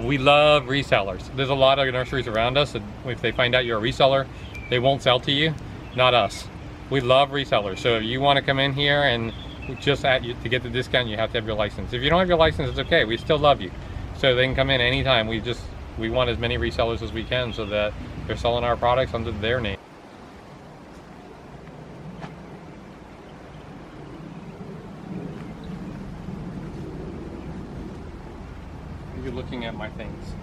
We love resellers. There's a lot of nurseries around us, and if they find out you're a reseller, they won't sell to you. Not us. We love resellers. So if you want to come in here and just to get the discount, you have to have your license. If you don't have your license, it's okay. We still love you. So they can come in anytime. We want as many resellers as we can so that they're selling our products under their name. You're looking at my things.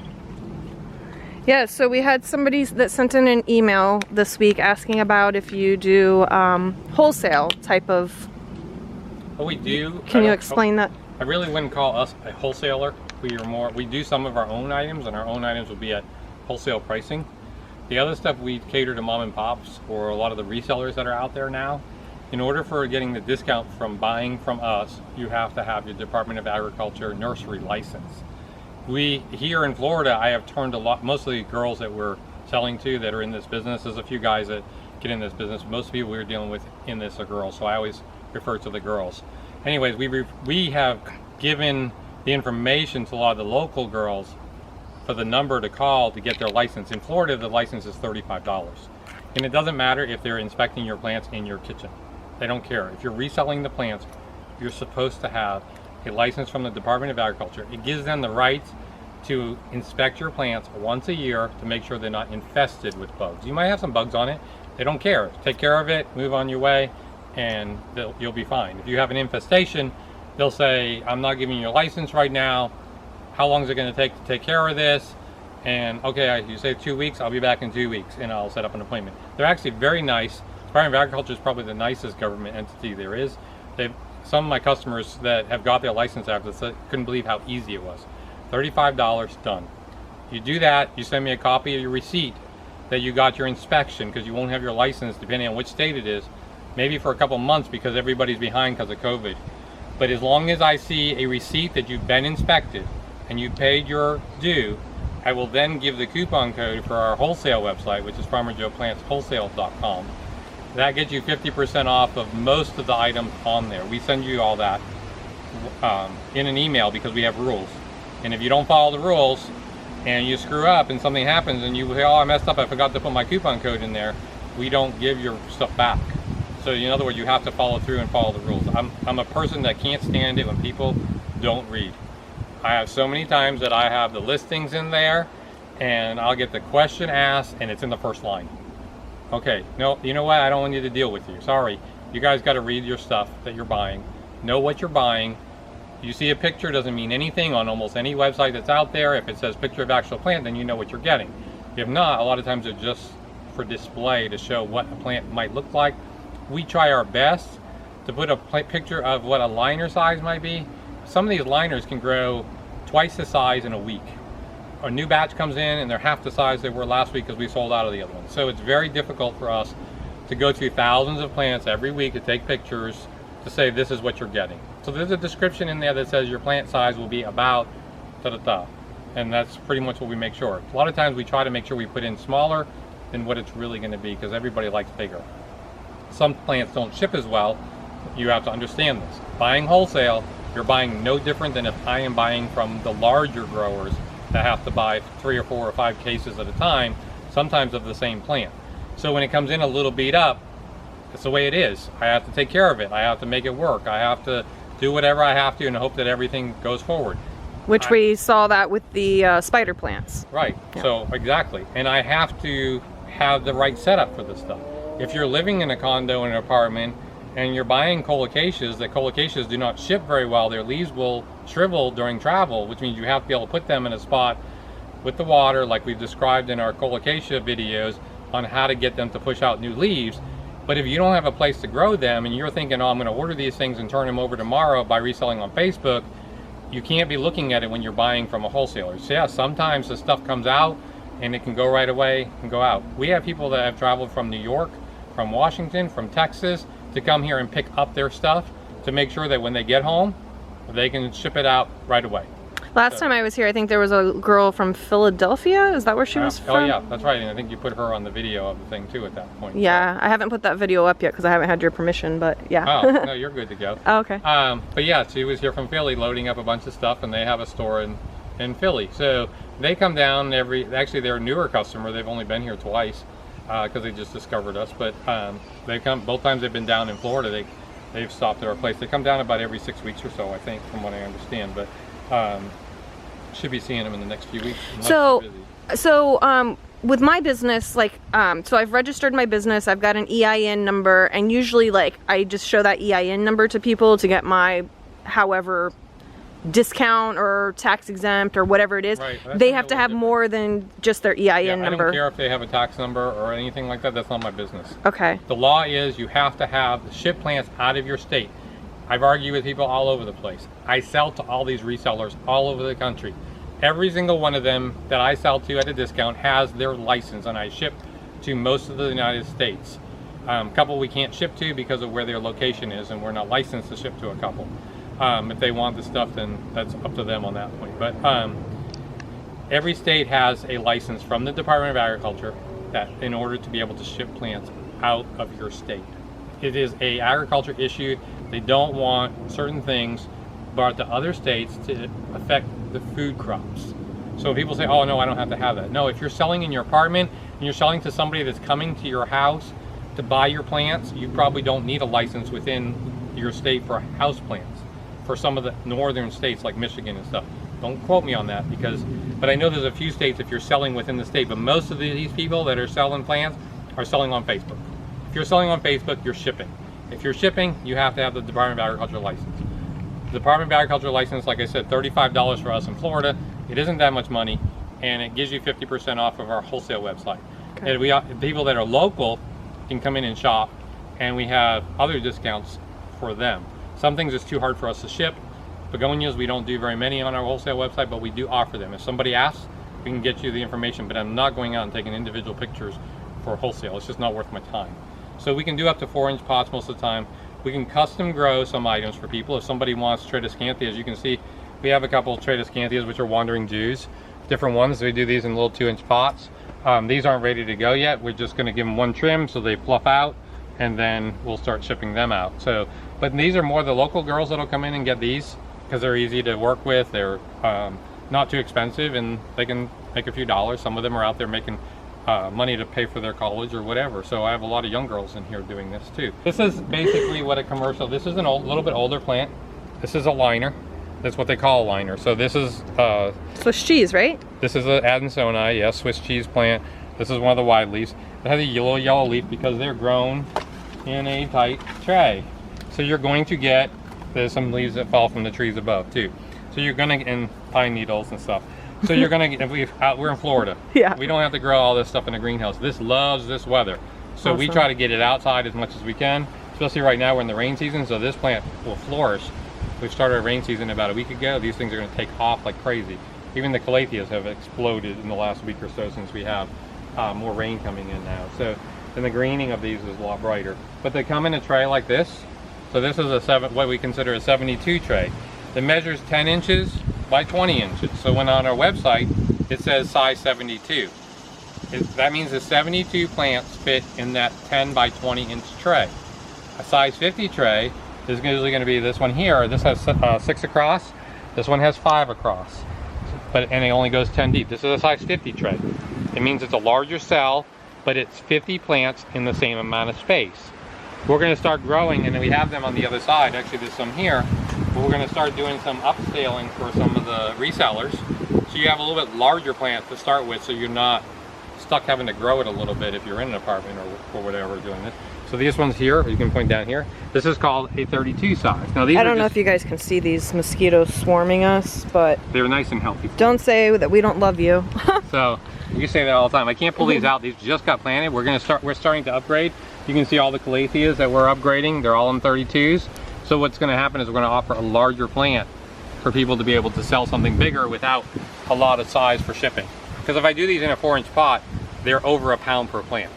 Yeah, so we had somebody that sent in an email this week asking about if you do wholesale type of... Oh, we do. Can you explain that? I really wouldn't call us a wholesaler. We do some of our own items, and our own items will be at wholesale pricing. The other stuff we cater to mom and pops or a lot of the resellers that are out there now. In order for getting the discount from buying from us, you have to have your Department of Agriculture nursery license. Here in Florida, I have turned mostly girls that we're selling to that are in this business. There's a few guys that get in this business. Most of the people we're dealing with in this are girls, so I always refer to the girls. Anyways, we have given the information to a lot of the local girls for the number to call to get their license. In Florida, the license is $35. And it doesn't matter if they're inspecting your plants in your kitchen. They don't care. If you're reselling the plants, you're supposed to have a license from the Department of Agriculture. It gives them the right to inspect your plants once a year to make sure they're not infested with bugs. You might have some bugs on it. They don't care. Take care of it, move on your way, and you'll be fine. If you have an infestation, they'll say, I'm not giving you your license right now. How long is it going to take to take care of this? And okay, you say 2 weeks, I'll be back in 2 weeks, and I'll set up an appointment. They're actually very nice. Department of Agriculture is probably the nicest government entity there is. Some of my customers that have got their license after this couldn't believe how easy it was. $35, done. You do that, you send me a copy of your receipt that you got your inspection, because you won't have your license, depending on which state it is, maybe for a couple months because everybody's behind because of COVID. But as long as I see a receipt that you've been inspected and you paid your due, I will then give the coupon code for our wholesale website, which is FarmerJoePlantsWholesale.com. That gets you 50% off of most of the items on there. We send you all that in an email because we have rules. And if you don't follow the rules and you screw up and something happens and you say, oh, I messed up, I forgot to put my coupon code in there, we don't give your stuff back. So in other words, you have to follow through and follow the rules. I'm a person that can't stand it when people don't read. I have so many times that I have the listings in there and I'll get the question asked and it's in the first line. Okay, no, you know what? I don't want you to deal with you. Sorry. You guys got to read your stuff that you're buying. Know what you're buying. You see a picture doesn't mean anything on almost any website that's out there. If it says picture of actual plant, then you know what you're getting. If not, a lot of times it's just for display to show what a plant might look like. We try our best to put a picture of what a liner size might be. Some of these liners can grow twice the size in a week. A new batch comes in and they're half the size they were last week because we sold out of the other one. So it's very difficult for us to go through thousands of plants every week to take pictures to say this is what you're getting. So there's a description in there that says your plant size will be about da-da-da. And that's pretty much what we make sure. A lot of times we try to make sure we put in smaller than what it's really going to be because everybody likes bigger. Some plants don't ship as well. You have to understand this. Buying wholesale, you're buying no different than if I am buying from the larger growers that have to buy 3 or 4 or 5 cases at a time, sometimes of the same plant. So when it comes in a little beat up, it's the way it is. I have to take care of it. I have to make it work. I have to do whatever I have to and hope that everything goes forward. Which we saw that with the spider plants. Right, yeah. So exactly. And I have to have the right setup for this stuff. If you're living in a condo in an apartment and you're buying colocaceas, the colocaceas do not ship very well. Their leaves will shrivel during travel, which means you have to be able to put them in a spot with the water like we've described in our colocacia videos on how to get them to push out new leaves. But if you don't have a place to grow them and you're thinking, oh, I'm going to order these things and turn them over tomorrow by reselling on Facebook, you can't be looking at it when you're buying from a wholesaler. So yeah, sometimes the stuff comes out and it can go right away and go out. We have people that have traveled from New York, from Washington, from Texas to come here and pick up their stuff to make sure that when they get home, they can ship it out right away. Last time I was here, I think there was a girl from Philadelphia. Is that where she was from? Oh yeah, that's right. And I think you put her on the video of the thing too at that point. Yeah, so. I haven't put that video up yet because I haven't had your permission, but yeah. Oh, no, you're good to go. Oh, okay. But yeah, she was here from Philly loading up a bunch of stuff and they have a store in Philly. So they come down actually they're a newer customer. They've only been here twice because they just discovered us. But they come, both times they've been down in Florida, they've stopped at our place. They come down about every 6 weeks or so, I think, from what I understand. But should be seeing them in the next few weeks. So with my business, like, so I've registered my business, I've got an EIN number, and usually, like, I just show that EIN number to people to get my, however, discount or tax exempt or whatever it is. Right, they have to have more than just their EIN number. I don't care if they have a tax number or anything like that. That's not my business. Okay. The law is you have to have the ship plants out of your state. I've argued with people all over the place. I sell to all these resellers all over the country. Every single one of them that I sell to at a discount has their license, and I ship to most of the United States. A couple we can't ship to because of where their location is, and we're not licensed to ship to a couple. If they want the stuff, then that's up to them on that point. But every state has a license from the Department of Agriculture that in order to be able to ship plants out of your state. It is a agriculture issue. They don't want certain things brought to other states to affect the food crops. So people say, oh no, I don't have to have that. No, if you're selling in your apartment and you're selling to somebody that's coming to your house to buy your plants, you probably don't need a license within your state for house plants. For some of the northern states like Michigan and stuff. Don't quote me on that but I know there's a few states if you're selling within the state, but most of these people that are selling plants are selling on Facebook. If you're selling on Facebook, you're shipping. If you're shipping, you have to have the Department of Agriculture license. The Department of Agriculture license, like I said, $35 for us in Florida. It isn't that much money, and it gives you 50% off of our wholesale website. Okay. And people that are local can come in and shop, and we have other discounts for them. Some things it's too hard for us to ship. Begonias, we don't do very many on our wholesale website, but we do offer them. If somebody asks, we can get you the information, but I'm not going out and taking individual pictures for wholesale. It's just not worth my time. So we can do up to 4-inch pots most of the time. We can custom grow some items for people. If somebody wants Tradescantias, you can see we have a couple of Tradescantias, which are Wandering Jews, different ones. We do these in little 2-inch pots. These aren't ready to go yet. We're just going to give them one trim so they fluff out, and then we'll start shipping them out. So, but these are more the local girls that'll come in and get these because they're easy to work with. They're not too expensive, and they can make a few dollars. Some of them are out there making money to pay for their college or whatever. So I have a lot of young girls in here doing this too. This is basically what a commercial, this is a little bit older plant. This is a liner. That's what they call a liner. So this is Swiss cheese, right? This is an Adansonii, yes, Swiss cheese plant. This is one of the wide leaves. It has a yellow leaf because they're grown in a tight tray. So you're going to get, there's some leaves that fall from the trees above too. So you're gonna, and pine needles and stuff. So you're gonna get, we're in Florida. Yeah. We don't have to grow all this stuff in a greenhouse. This loves this weather. So we try to get it outside as much as we can, especially right now we're in the rain season, so this plant will flourish. We started our rain season about a week ago. These things are gonna take off like crazy. Even the calatheas have exploded in the last week or so since we have more rain coming in now. So, and the greening of these is a lot brighter. But they come in a tray like this. So this is what we consider a 72 tray. It measures 10 inches by 20 inches. So when on our website, it says size 72. That means the 72 plants fit in that 10 by 20 inch tray. A size 50 tray is usually going to be this one here. This has 6 across. This one has 5 across. And it only goes 10 deep. This is a size 50 tray. It means it's a larger cell, but it's 50 plants in the same amount of space. We're going to start growing, and then we have them on the other side. Actually, there's some here. But we're going to start doing some upscaling for some of the resellers. So you have a little bit larger plants to start with, so you're not stuck having to grow it a little bit if you're in an apartment or whatever doing this. So these ones here, you can point down here. This is called a 32 size. Now these I don't know if you guys can see these mosquitoes swarming us, but they're nice and healthy. Don't say that we don't love you. So you say that all the time. I can't pull these out. These just got planted. We're starting to upgrade. You can see all the calatheas that we're upgrading. They're all in 32s. So what's going to happen is we're going to offer a larger plant for people to be able to sell something bigger without a lot of size for shipping. Because if I do these in a 4-inch pot, they're over a pound per plant.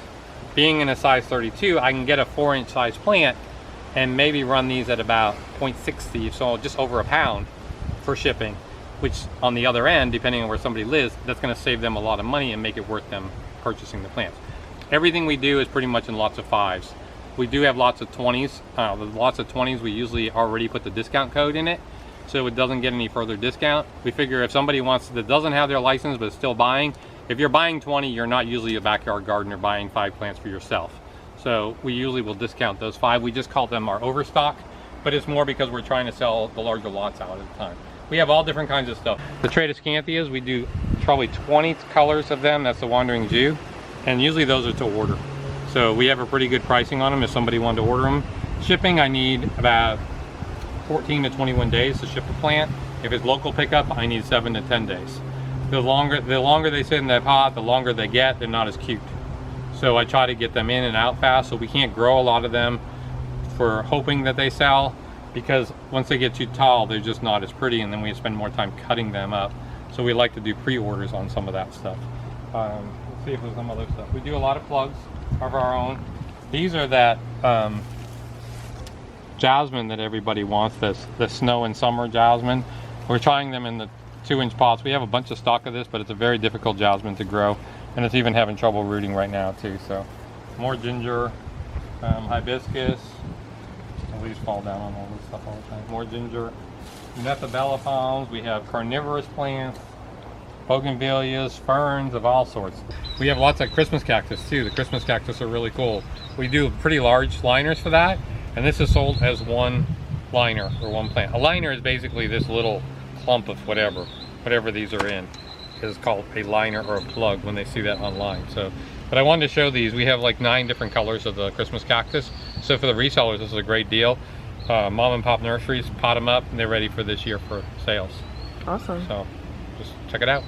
Being in a size 32, I can get a 4-inch size plant and maybe run these at about 0.60, so just over a pound for shipping, which on the other end, depending on where somebody lives, that's going to save them a lot of money and make it worth them purchasing the plants. Everything we do is pretty much in lots of 5s. We do have lots of 20s. The lots of 20s, we usually already put the discount code in it. so it doesn't get any further discount. We figure if somebody that doesn't have their license but is still buying, if you're buying 20, you're not usually a backyard gardener buying 5 plants for yourself. So we usually will discount those 5. We just call them our overstock, but it's more because we're trying to sell the larger lots out at a time. We have all different kinds of stuff. The Tradescantias, we do probably 20 colors of them. That's the Wandering Jew, and usually those are to order. So we have a pretty good pricing on them if somebody wanted to order them. Shipping, I need about 14 to 21 days to ship a plant. If it's local pickup, I need 7 to 10 days. The longer they sit in that pot, the longer they get, they're not as cute. So I try to get them in and out fast, so we can't grow a lot of them for hoping that they sell, because once they get too tall, they're just not as pretty, and then we spend more time cutting them up. So we like to do pre-orders on some of that stuff. Let's see if there's some other stuff. We do a lot of plugs of our own. These are that Jasmine that everybody wants, the snow and summer Jasmine. We're trying them in the 2-inch pots. We have a bunch of stock of this, but it's a very difficult Jasmine to grow, and it's even having trouble rooting right now too. So more ginger, hibiscus. The leaves fall down on all this stuff all the time. More ginger, methibella palms. We have carnivorous plants, bougainvilleas, ferns of all sorts. We have lots of Christmas cactus too. The Christmas cactus are really cool. We do pretty large liners for that, and this is sold as one liner or one plant. A liner is basically this little clump of whatever these are in is called a liner or a plug when they see that online. So, but I wanted to show these. We have like 9 different colors of the Christmas cactus. So for the resellers, this is a great deal. Mom and pop nurseries pot them up, and they're ready for this year for sales. Awesome. So just check it out.